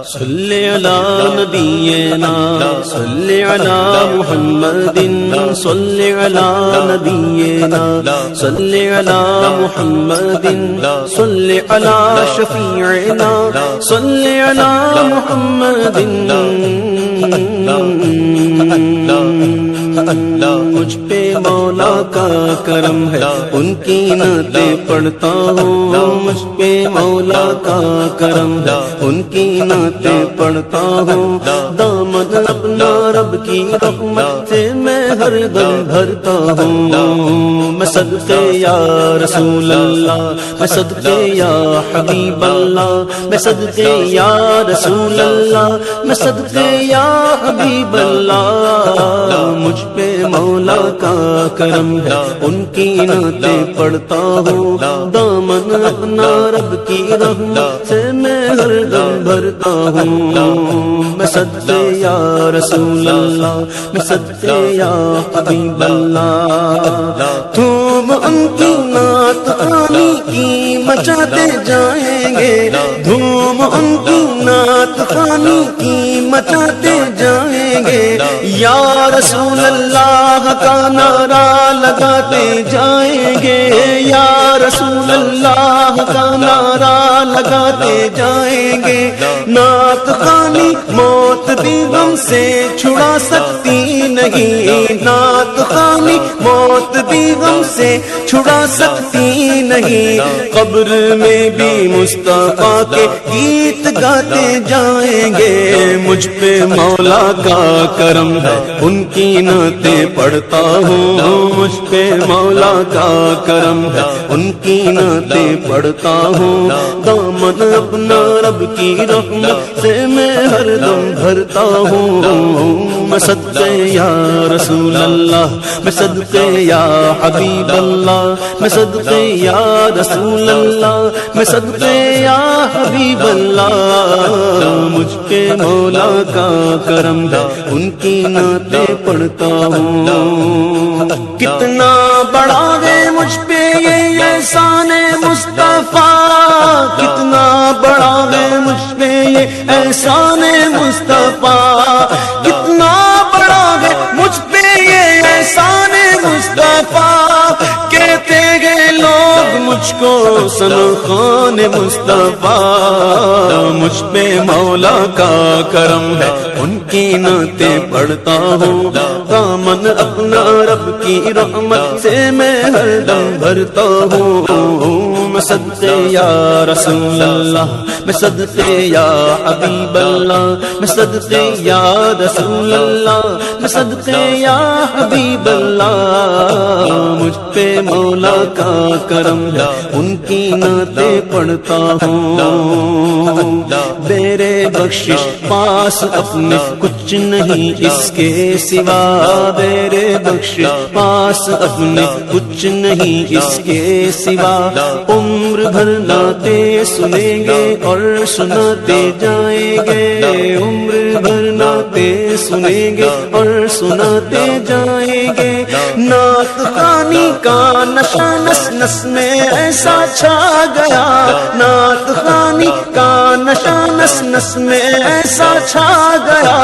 صلی علی نبینا صلی علی محمد صلی علی نبینا صلی علی محمد صلی علی شفیعنا صلی علی محمد مجھ پہ مولا کا کرم ہے ان کی نعتیں پڑھتا ہوں مجھ پہ مولا کا کرم ہے ان کی نعتیں پڑھتا ہوں دامن اپنا رب کی رحمت سے میں ہر دم بھرتا ہوں میں صدقے یا رسول اللہ میں صدقے یا حبیب اللہ میں صدقے یا رسول اللہ میں صدقے یا حبیب اللہ مجھ پہ مولا کا کرم ہے ان کی نعتیں پڑھتا ہوں دامن اپنا رب کی رحمت سے میں ہر دم بھرتا ہوں میں صدقے یا رسول اللہ میں صدقے یا حبیب اللہ تم ان کی نعت خوانی کی مچاتے جائیں گے دھوم ان کی نعت خوانی کی مچاتے جائیں گے یا رسول اللہ کا نعرہ لگاتے جائیں گے یا رسول اللہ کا نعرہ لگاتے جائیں گے نعت خوانی موت بھی غم سے چھڑا سکتی نہیں نعت خوانی موت بھی غم سے چھڑا سکتی نہیں قبر میں بھی مصطفیٰ کے گیت گاتے جائیں گے مجھ پہ مولا کا کرم ہے ان کی نعتیں پڑھتا ہوں مجھ پہ مولا کا کرم ہے ان کی نعتیں پڑھتا ہوں دامن اپنا رب کی رحمت سے میں ہر دم بھرتا ہوں میں صدقے یا رسول اللہ میں صدقے یا حبیب اللہ میں صدقے یا رسول اللہ میں صدقے یا حبیب اللہ مجھ پہ مولا کا کرم ہے ان کی نعتیں پڑھتا ہوں کتنا بڑا ہے مجھ پہ یہ احسان مصطفیٰ کتنا بڑا ہے مجھ پہ یہ احسان مصطفیٰ کتنا بڑا ہے مجھ پہ یہ احسان مصطفیٰ کہتے ہیں لوگ مجھ کو سنخان مصطفیٰ مجھ پہ مولا کا کرم ہے ان کی نعتیں پڑھتا ہوں دامن اپنا رب کی رحمت سے میں ہر دم بھرتا ہوں میں صدقے یا رسول اللہ میں صدقے یا حبیب اللہ میں صدقے یا رسول اللہ میں صدقے یا حبیب اللہ مجھ پہ مولا کا کرم ہے ان کی نعتیں پڑھتا ہوں میرے بخشش پاس اپنے کچھ نہیں اس کے سوا میرے بخشش پاس اپنے کچھ نہیں اس کے سوا عمر بھر نعتیں سنیں گے اور سناتے جائیں گے عمر بھر نعتیں سنیں گے اور سناتے جائیں گے نعت خوانی کا نشہ نس نس میں ایسا چھا گیا نعت خوانی کا نشہ نس نس میں ایسا چھا گیا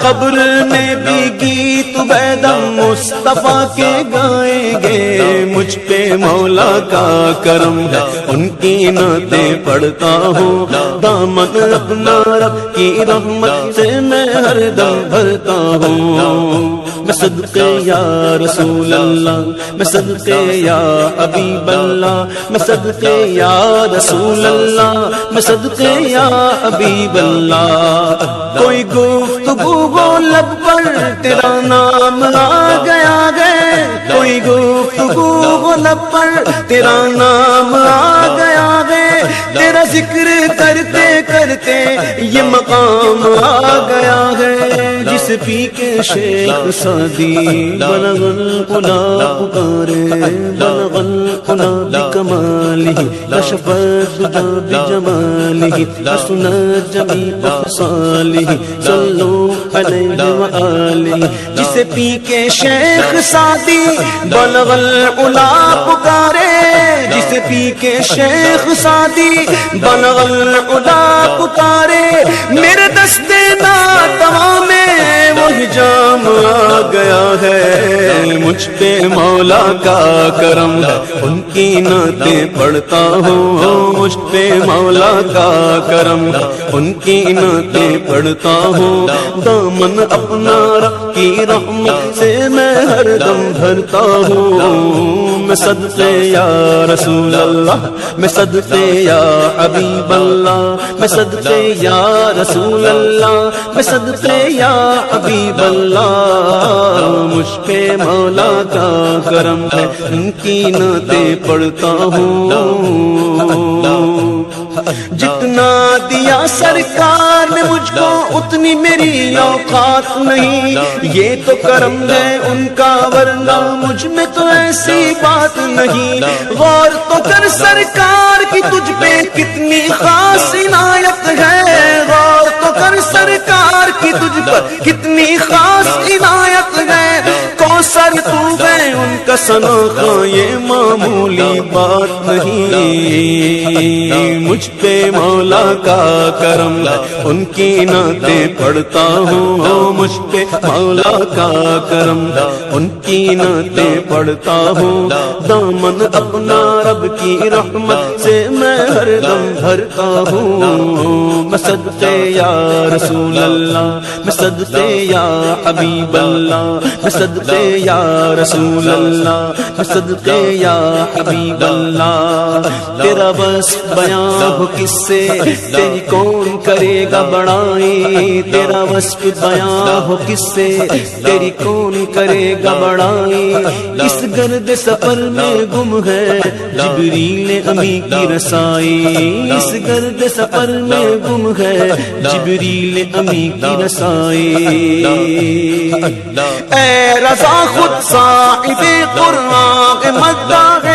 قبر میں بھی گیت بیدم مصطفیٰ کے گائیں گے مجھ پہ مولا کا کرم ہے ان کی نعتیں پڑھتا ہوں دامن اپنا رب کی رحمت سے میں ہر دم بھرتا ہوں میں صدقے یا رسول اللہ میں صدقے یا حبیب اللہ میں صدقے یا رسول اللہ میں صدقے یا حبیب اللہ کوئی گفتگو ہو لب پر تیرا نام آ گیا گئے کوئی گفتگو ہو لب پر تیرا نام آ گیا گئے تیرا ذکر کرتے کرتے یہ مقام آ گیا ہے جس پی کے شیخ سعدی بلغ العلا پکارے بلغ العلا بکمال جلاله كشف الدجى بجماله حسن جميع خصاله صلوا عليه وآله جسے پی کے شیخ سعدی بلغ العلا پکارے جسے پی کے شیخ سعدی بلغ العلا پکارے میرے دستے ناتواں میں وہی جام آ گیا ہے مجھ پہ مولا کا کرم ہے ان کی نعتیں پڑھتا ہوں مجھ پہ مولا کا کرم ہے ان کی نعتیں پڑھتا ہوں دامن اپنا رب کی رحمت سے میں ہر دم بھرتا ہوں میں صدقے یا رسول اللہ میں صدقے یا حبیب اللہ میں صدقے یا رسول اللہ میں صدقے یا حبیب اللہ مجھ پہ مولا کا کرم ہے ان کی نعتیں پڑھتا ہوں جتنا دیا سرکار نے مجھ کو اتنی میری اوقات نہیں یہ تو کرم ہے ان کا ورنہ مجھ میں تو ایسی بات نہیں غور تو کر سرکار کی تجھ پہ کتنی خاص عنایت ہے غور تو کر سرکار کی تجھ پر کتنی خاص عنایت ہے کوثر تو ہے ان کا سناخا یہ معمولی بات نہیں مجھ پہ مولا کا کرم ہے ان کی نعتیں پڑھتا ہوں مجھ پہ مولا کا کرم ہے ان کی نعتیں پڑھتا ہوں دامن اپنا رب کی رحمت سے میں ہر دم بھرتا ہوں میں صدقے یا رسول اللہ میں صدقے یا حبیب اللہ میں صدقے یا رسول اللہ میں صدقے یا حبیب اللہ تیرا بس بیان ہو کس سے تیری کون کرے گا بڑائی تیرا وصف بیان ہو کس سے تیری کون کرے گا بڑائی اس گرد سفر میں گم ہے جبریل امی کی رسائی اس گرد سفر میں گم ہے جبریل امی کی رسائی اے رضا خود صاحب قرآن مداح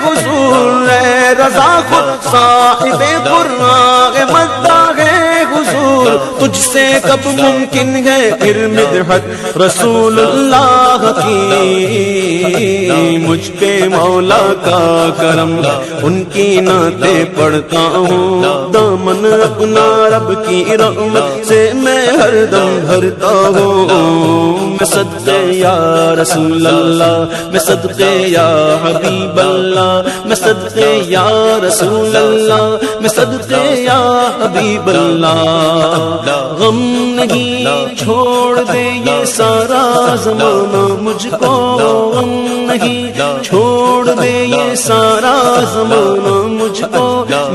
حضور اے رضا خود صاحب قرآن مداح حضور تجھ سے کب ممکن ہے پھر مدحت رسول اللہ کی مجھ پہ مولا کا کرم ان کی نعتیں پڑھتا ہوں دامن اپنا رب کی رحمت سے میں ہر دم بھرتا ہوں میں صدقے یا رسول اللہ میں صدقے یا حبیب اللہ میں صدقے یا رسول اللہ میں صدقے یا حبیب اللہ غم نہیں چھوڑ دے یہ سارا زمانہ مجھ کو غم نہیں چھوڑ دے یہ سارا زمانہ مجھ کو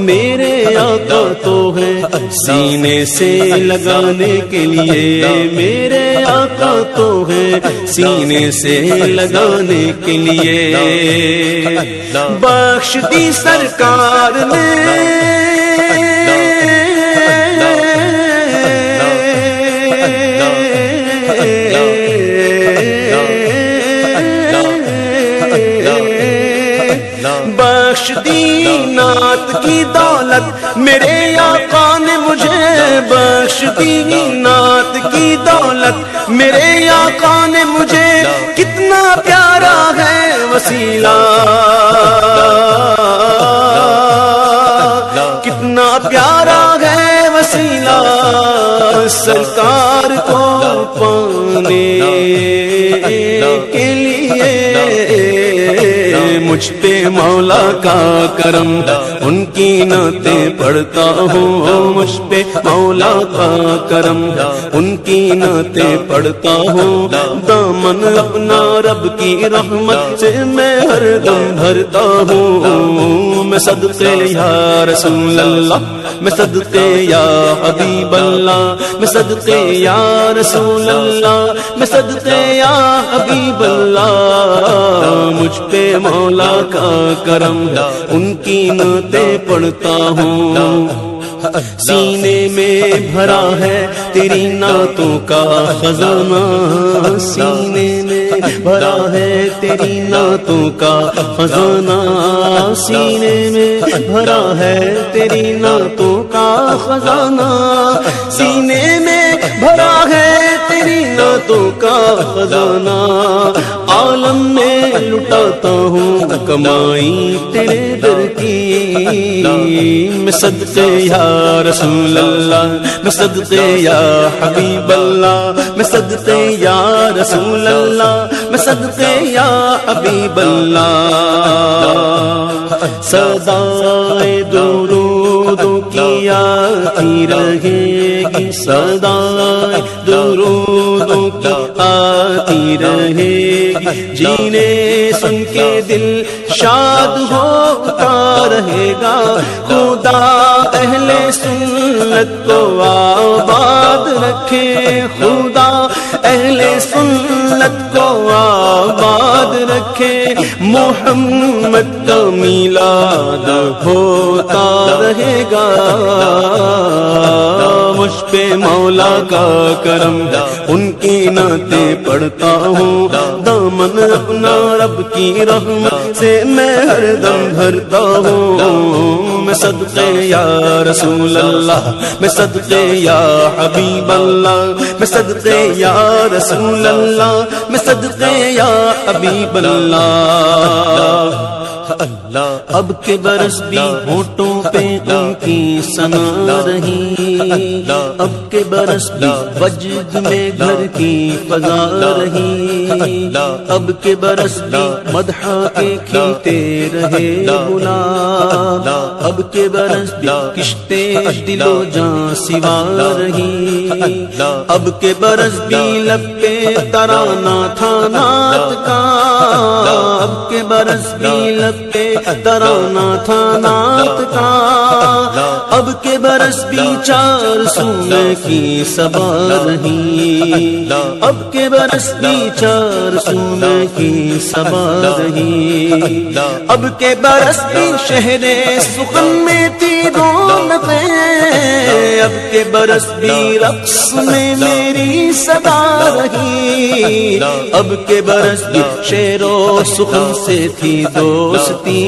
میرے آقا تو ہے سینے سے لگانے کے لیے میرے آقا تو ہے سینے سے لگانے کے لیے بخش دی سرکار نے بخش دی نعت کی دولت میرے آقا نے مجھے بخش دی نعت کی دولت میرے آقا نے مجھے کتنا پیارا ہے وسیلہ کتنا پیارا ہے وسیلہ سرکار کو پانے کے لیے مجھ پہ مولا کا کرم ان کی نعتیں پڑھتا ہوں مجھ پہ مولا کا کرم ان کی نعتیں پڑھتا ہوں دامن اپنا رب کی رحمت سے میں ہر دم بھرتا ہوں میں صدقے یا رسول اللہ میں صدقے یا حبیب اللہ میں صدقے یا رسول اللہ میں صدقے یا حبیب اللہ مجھ پہ مولا کا کرم ان کی نعتیں پڑھتا ہوں سینے میں بھرا ہے تیری نعتوں کا خزانہ، سینے میں بھرا ہے تیری نعتوں کا خزانہ، سینے میں بھرا ہے تیری نعتوں کا خزانہ، سینے میں بھرا ہے تیری نعتوں کا خزانہ، عالم میں لٹاتا ہوں کمائی تیرے در کی، میں صدقے یا رسول اللہ، میں صدقے یا حبیب اللہ، میں صدقے یا رسول اللہ، میں صدقے یا حبیب اللہ، صدائے درودوں کی آتی رہے گی، صدائے درودوں کی آتی رہے گی، جینے سن کے دل شاد ہوتا رہے گا، خدا اہل سنت کو آباد رکھے، خدا اہل سنت کو آباد رکھے، محمد کا میلاد ہوتا رہے گا، مجھ پہ مولا کا کرم ہے، ان کی نعتیں پڑھتا ہوں، دامن اپنا رب کی رحمت سے میں ہر دم بھرتا ہوں، میں صدقے یا رسول اللہ، میں صدقے یا حبیب اللہ، میں صدقے یا رسول اللہ، میں صدقے یا حبیب اللہ، اب کے برس بھی ہونٹوں پہ ان کی ثنا رہی، اب کے برس بھی وجد میں گھر کی فضا رہی، اب کے برس بھی مدح کے کھلتے رہے گلاب، اب کے برس بھی کشتے دل و جاں سوا رہی، اب کے برس بھی لب پہ ترانہ تھا نعت کا، اب کے برس بھی لب پہ ترانہ تھا نعت کا، اب کے برس بھی چار سونے کی صبا رہی، اب کے برس بھی چار سونے کی صبا رہی، اب کے برس بھی شہر سخن میں تھی رونقیں، اب کے برس بھی رقص میں میری صدا رہی، اب کے برس بھی شعر و سخن سے تھی دوستی،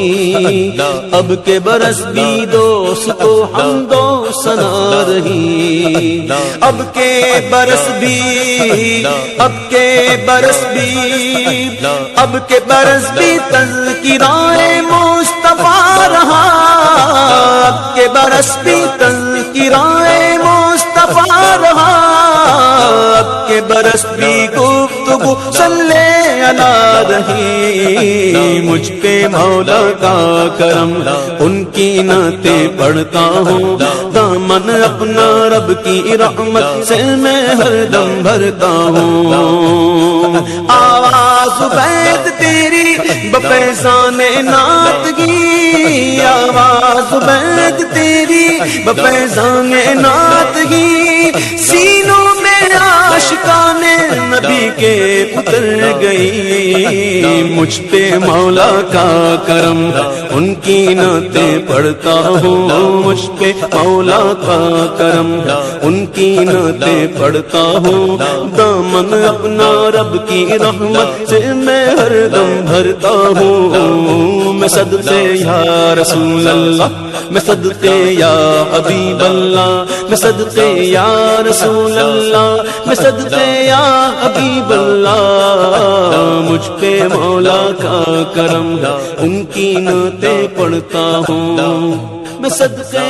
اب کے برس بھی دوست کو حمد و ثنا رہی، اب کے برس بھی، اب کے برس بھی، اب کے برس بھی تذکرائے مصطفیٰ رہا، اب کے برس بھی تذکرائے مصطفیٰ رہا، اب کے برس بھی گفتگو صلی علی رہی، مجھ پہ مولا کا کرم ان کی نعتیں پڑھتا ہوں، دامن اپنا رب کی رحمت سے میں ہر دم بھرتا ہوں، آواز بیت تیری بفیضان نعت کی، آواز بیت تیری بفیضان نعت کی، سینوں میں عاشقان نبی کے اتر گئی، مجھ پہ مولا کا کرم ان کی نعتیں پڑھتا ہوں، مجھ پہ مولا کا کرم ان کی نعتیں پڑھتا ہوں، دامن اپنا رب کی رحمت سے میں ہر دم بھرتا ہوں، میں صدقے یا رسول اللہ، میں صدقے یا حبیب اللہ، میں صدقے یا رسول اللہ، میں صدقے یا حبیب اللہ، مجھ پہ مولا کا کرم ان کی نعتیں پڑھتا ہوں، میں صدقے